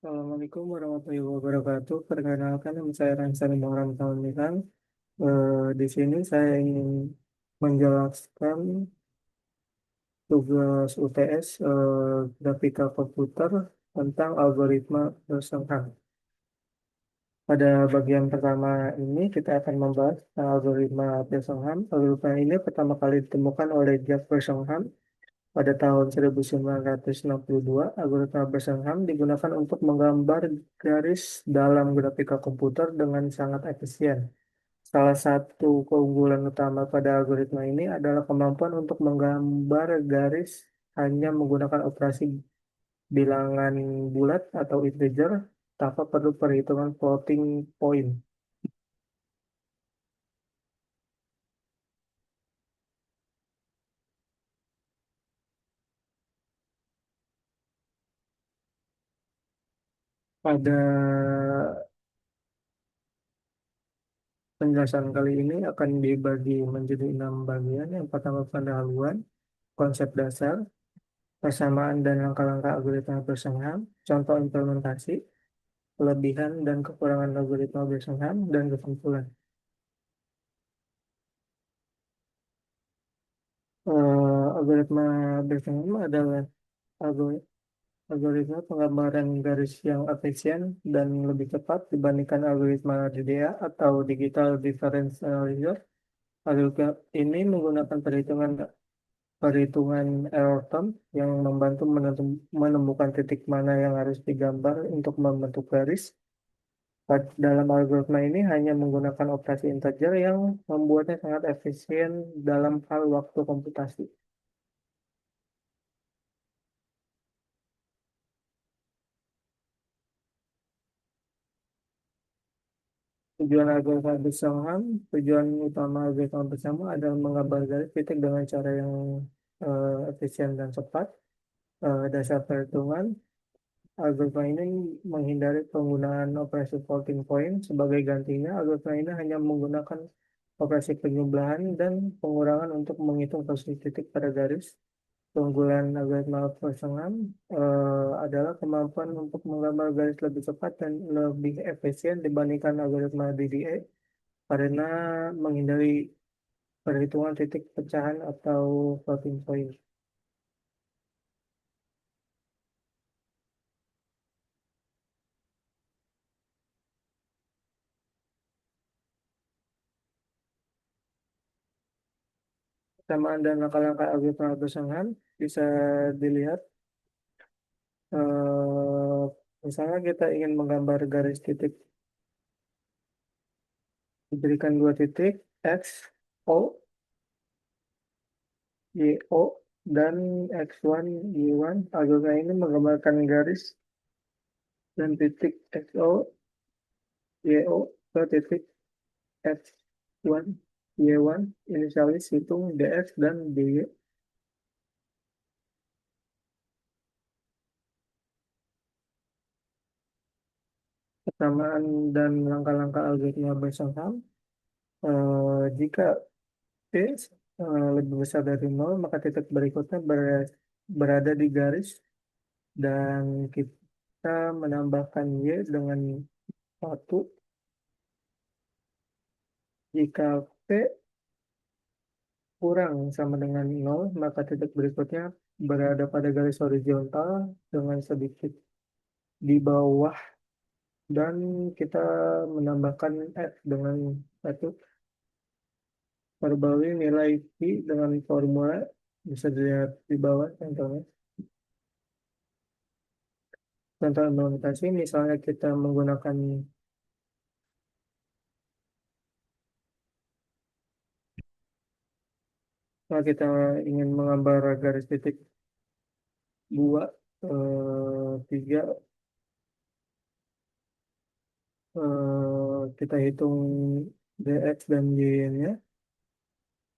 Assalamualaikum warahmatullahi wabarakatuh. Perkenalkan, nama saya Ransani Muharam Taumisan. Di sini saya ingin menjelaskan tugas UTS grafika komputer tentang algoritma Rosenhan. Pada bagian pertama ini kita akan membahas tentang algoritma Rosenhan. Algoritma ini pertama kali ditemukan oleh Jack Rosenhan pada tahun 1962. Algoritma Birmingham digunakan untuk menggambar garis dalam grafika komputer dengan sangat efisien. Salah satu keunggulan utama pada algoritma ini adalah kemampuan untuk menggambar garis hanya menggunakan operasi bilangan bulat atau integer tanpa perlu perhitungan floating point. Pada penjelasan kali ini akan dibagi menjadi 6 bagian. Yang pertama pendahuluan, konsep dasar, persamaan dan langkah-langkah algoritma Birmingham, contoh implementasi, kelebihan dan kekurangan algoritma Birmingham, dan kesimpulan. Algoritma Birmingham adalah algo- algoritma penggambaran garis yang efisien dan lebih cepat dibandingkan algoritma DDA atau Digital Difference Analyzer. Algoritma ini menggunakan perhitungan perhitungan error term yang membantu menemukan titik mana yang harus digambar untuk membentuk garis. Dalam algoritma ini hanya menggunakan operasi integer yang membuatnya sangat efisien dalam hal waktu komputasi. Tujuan algoritma bersama, tujuan utama algoritma bersama adalah menggambar garis titik dengan cara yang efisien dan cepat. Dasar perhitungan, algoritma ini menghindari penggunaan operasi floating point. Sebagai gantinya, algoritma ini hanya menggunakan operasi penjumlahan dan pengurangan untuk menghitung posisi titik pada garis. Keunggulan algoritma Poisson adalah kemampuan untuk menggambar garis lebih cepat dan lebih efisien dibandingkan algoritma DDA karena menghindari perhitungan titik pecahan atau floating point. Kesamaan dan langkah-langkah algoritma Poisson bisa dilihat. eh, Misalnya kita ingin menggambar garis titik, diberikan dua titik X, O, Y, O, dan X1, Y1. Algoritma ini menggambarkan garis dan titik XO, YO ke titik X1, Y1, inisialis hitung DX dan DY. Kesamaan dan langkah-langkah algoritma Bersonham. Jika P lebih besar dari nol, maka titik berikutnya berada di garis dan kita menambahkan Y dengan satu. Jika P kurang sama dengan nol, maka titik berikutnya berada pada garis horizontal dengan sedikit di bawah dan kita menambahkan F dengan satu. Perbarui nilai Pi dengan formula bisa dilihat di bawah contohnya. Contoh implementasi misalnya kita menggunakan, kita ingin menggambar garis titik dua, tiga, kita hitung dx dan y-nya.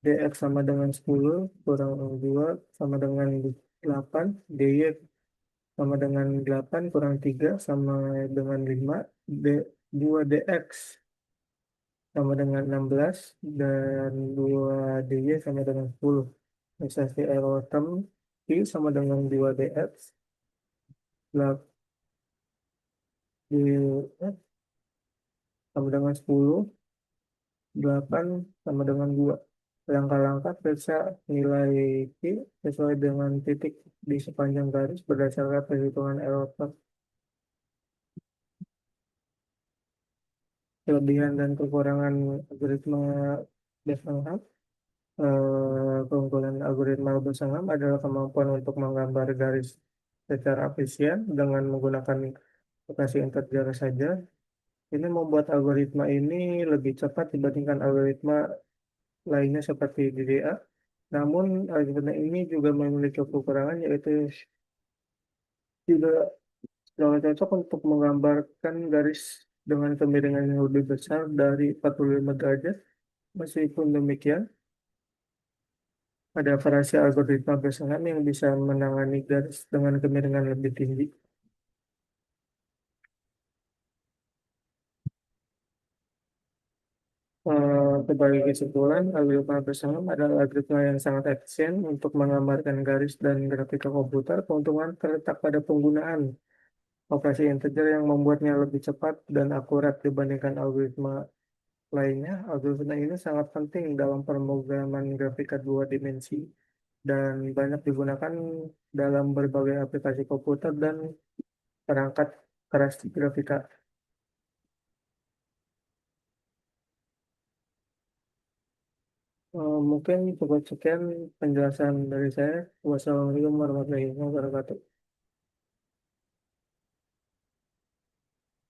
Dx sama dengan 10 kurang 2 sama dengan 8. Dy sama dengan 8 kurang 3 sama dengan 5. D, 2 dx sama dengan 16 dan 2 dy sama dengan 10. Misalnya error term Q sama dengan 2 dx sama dengan 10, 8 sama dengan 2. Langkah-langkah periksa nilai Q sesuai dengan titik di sepanjang garis berdasarkan perhitungan Euler. Kelebihan dan kekurangan algoritma Besenham. Keunggulan algoritma Besenham adalah kemampuan untuk menggambar garis secara efisien dengan menggunakan lokasi integer saja. Ini membuat algoritma ini lebih cepat dibandingkan algoritma lainnya seperti DDA. Namun, algoritma ini juga memiliki kekurangan, yaitu tidak sangat cocok untuk menggambarkan garis dengan kemiringan yang lebih besar dari 45 derajat. Meskipun demikian, ada variasi algoritma besaran yang bisa menangani garis dengan kemiringan lebih tinggi. Sebagai kesimpulan, algoritma besaran adalah algoritma yang sangat efisien untuk menggambarkan garis dan grafika komputer. Keuntungan terletak pada penggunaan operasi integer yang membuatnya lebih cepat dan akurat dibandingkan algoritma lainnya. Algoritma ini sangat penting dalam pemrograman grafika dua dimensi dan banyak digunakan dalam berbagai aplikasi komputer dan perangkat keras grafika. Mungkin cukup sekian penjelasan dari saya. Wassalamualaikum warahmatullahi wabarakatuh.